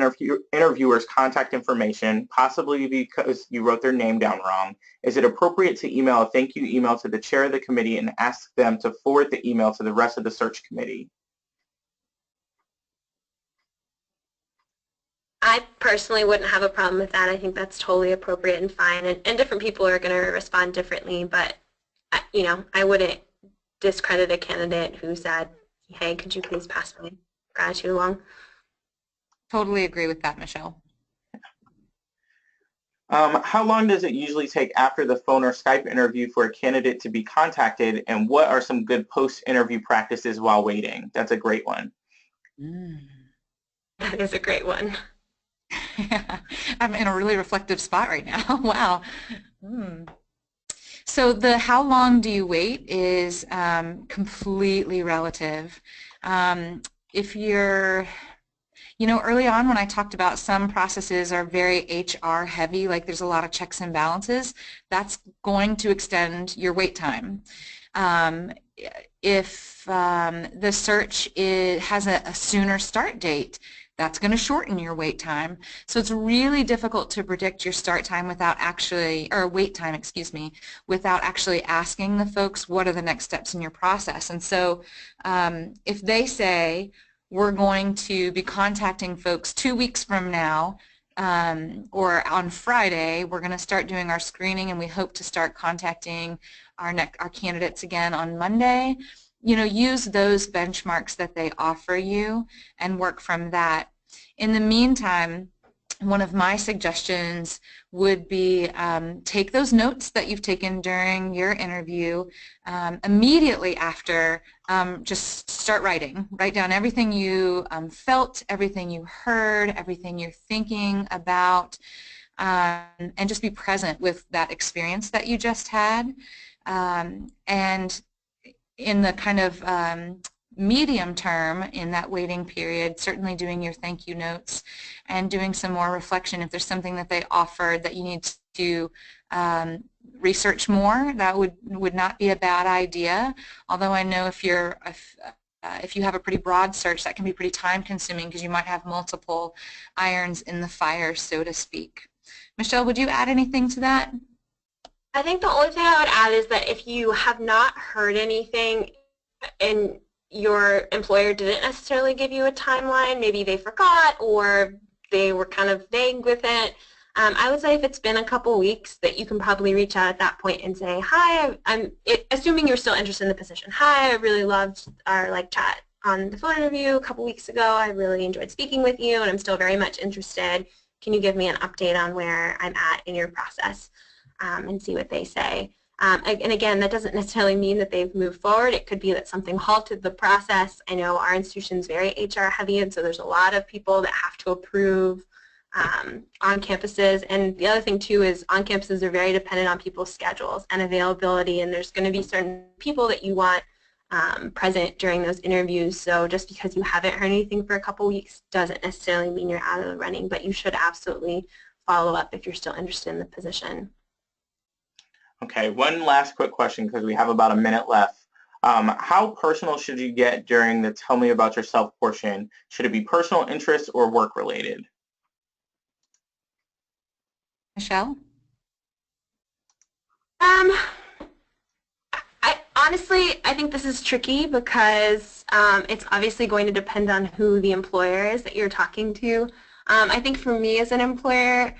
S2: interviewers' contact information, possibly because you wrote their name down wrong, is it appropriate to email a thank you email to the chair of the committee and ask them to forward the email to the rest of the search committee?
S4: I personally wouldn't have a problem with that. I think that's totally appropriate and fine. And different people are going to respond differently, but you know, I wouldn't discredit a candidate who said, hey, could you please pass my gratitude along?
S3: Totally agree with that, Michelle.
S2: How long does it usually take after the phone or Skype interview for a candidate to be contacted, and what are some good post-interview practices while waiting? That's a great one.
S4: That is a great one.
S3: I'm in a really reflective spot right now. Wow. So the how long do you wait is completely relative. If you're, you know, early on when I talked about some processes are very HR heavy, like there's a lot of checks and balances, that's going to extend your wait time. If the search has a sooner start date, that's going to shorten your wait time. So it's really difficult to predict your start time without actually, or wait time, excuse me, without actually asking the folks what are the next steps in your process. And so if they say, we're going to be contacting folks 2 weeks from now, or on Friday, we're going to start doing our screening and we hope to start contacting our candidates again on Monday. You know, use those benchmarks that they offer you and work from that. In the meantime, one of my suggestions would be take those notes that you've taken during your interview immediately after, just start writing. Write down everything you felt, everything you heard, everything you're thinking about, and just be present with that experience that you just had. And in the kind of medium term, in that waiting period, certainly doing your thank you notes and doing some more reflection. If there's something that they offered that you need to research more, that would not be a bad idea. Although I know if you have a pretty broad search, that can be pretty time consuming because you might have multiple irons in the fire, so to speak. Michelle, would you add anything to that?
S4: I think the only thing I would add is that if you have not heard anything and your employer didn't necessarily give you a timeline, maybe they forgot or they were kind of vague with it, I would say if it's been a couple weeks that you can probably reach out at that point and say, hi, assuming you're still interested in the position, hi, I really loved our chat on the phone interview a couple weeks ago. I really enjoyed speaking with you and I'm still very much interested. can you give me an update on where I'm at in your process, and see what they say. And again, that doesn't necessarily mean that they've moved forward. It could be that something halted the process. I know our institution is very HR heavy, and so there's a lot of people that have to approve on campuses. And the other thing too is on campuses are very dependent on people's schedules and availability, and there's going to be certain people that you want present during those interviews. So just because you haven't heard anything for a couple weeks doesn't necessarily mean you're out of the running, but you should absolutely follow up if you're still interested in the position.
S2: Okay, one last quick question because we have about a minute left. How personal should you get during the tell me about yourself portion? Should it be personal interest or work related?
S3: Michelle?
S4: Honestly, I think this is tricky because it's obviously going to depend on who the employer is that you're talking to. I think for me as an employer,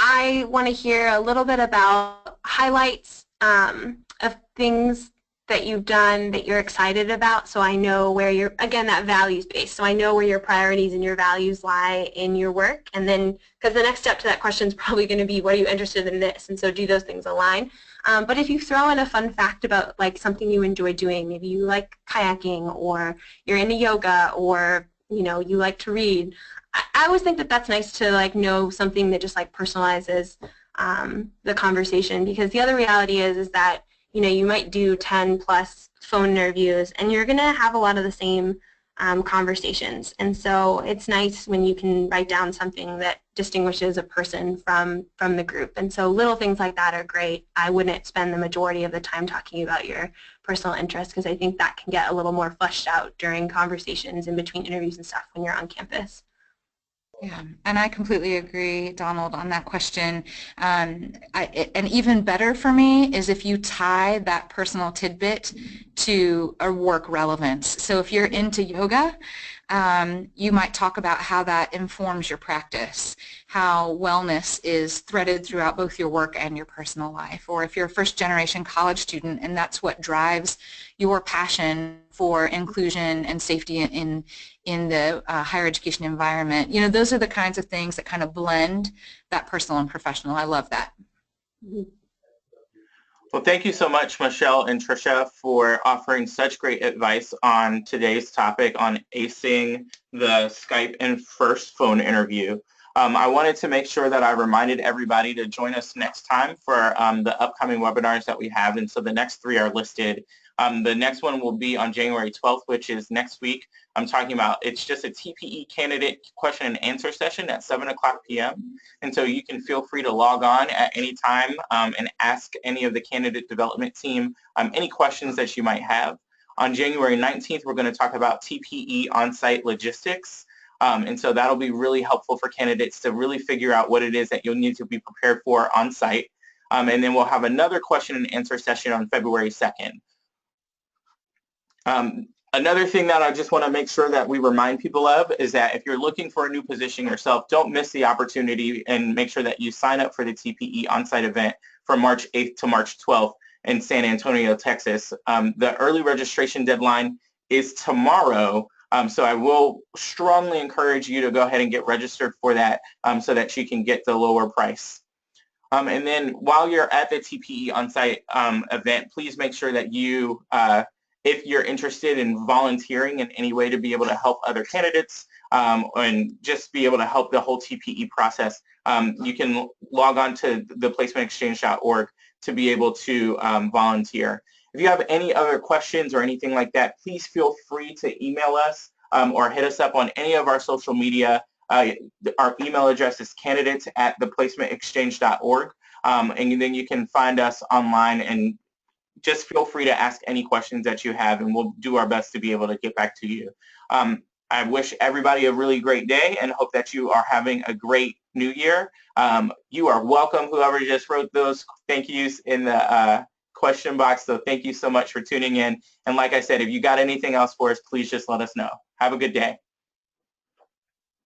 S4: I want to hear a little bit about highlights of things that you've done that you're excited about, so I know where you're, again, that values based, so I know where your priorities and your values lie in your work. And then, because the next step to that question is probably going to be, what are you interested in this? And so do those things align? But if you throw in a fun fact about like something you enjoy doing, maybe you like kayaking, or you're into yoga, or you know, you like to read, I always think that that's nice to like know something that just like personalizes the conversation, because the other reality is that, you know, you might do 10 plus phone interviews and you're going to have a lot of the same conversations. And so it's nice when you can write down something that distinguishes a person from the group. And so little things like that are great. I wouldn't spend the majority of the time talking about your personal interests, because I think that can get a little more fleshed out during conversations in between interviews and stuff when you're on campus.
S3: Yeah, and I completely agree, Donald, on that question. And even better for me is if you tie that personal tidbit to a work relevance. So if you're into yoga, you might talk about how that informs your practice, how wellness is threaded throughout both your work and your personal life. Or if you're a first-generation college student and that's what drives your passion for inclusion and safety in the higher education environment, you know, those are the kinds of things that kind of blend that personal and professional. I love that.
S2: Well, thank you so much, Michelle and Tricia, for offering such great advice on today's topic on acing the Skype and first phone interview. I wanted to make sure that I reminded everybody to join us next time for the upcoming webinars that we have, and so the next 3 are listed. The next one will be on January 12th, which is next week. I'm talking about, it's just a TPE candidate question and answer session at 7 o'clock p.m. And so you can feel free to log on at any time and ask any of the candidate development team any questions that you might have. On January 19th, we're going to talk about TPE on-site logistics. And so that'll be really helpful for candidates to really figure out what it is that you'll need to be prepared for on-site. And then we'll have another question and answer session on February 2nd. Another thing that I just want to make sure that we remind people of is that if you're looking for a new position yourself, don't miss the opportunity and make sure that you sign up for the TPE on-site event from March 8th to March 12th in San Antonio, Texas. The early registration deadline is tomorrow, so I will strongly encourage you to go ahead and get registered for that so that you can get the lower price. And then while you're at the TPE on-site event, please make sure that you if you're interested in volunteering in any way to be able to help other candidates and just be able to help the whole TPE process, you can log on to theplacementexchange.org to be able to volunteer. If you have any other questions or anything like that, please feel free to email us or hit us up on any of our social media. Our email address is candidates@theplacementexchange.org, and then you can find us online, and just feel free to ask any questions that you have, and we'll do our best to be able to get back to you. I wish everybody a really great day and hope that you are having a great new year. You are welcome, whoever just wrote those thank yous in the question box. So thank you so much for tuning in. And like I said, if you got anything else for us, please just let us know. Have a good day.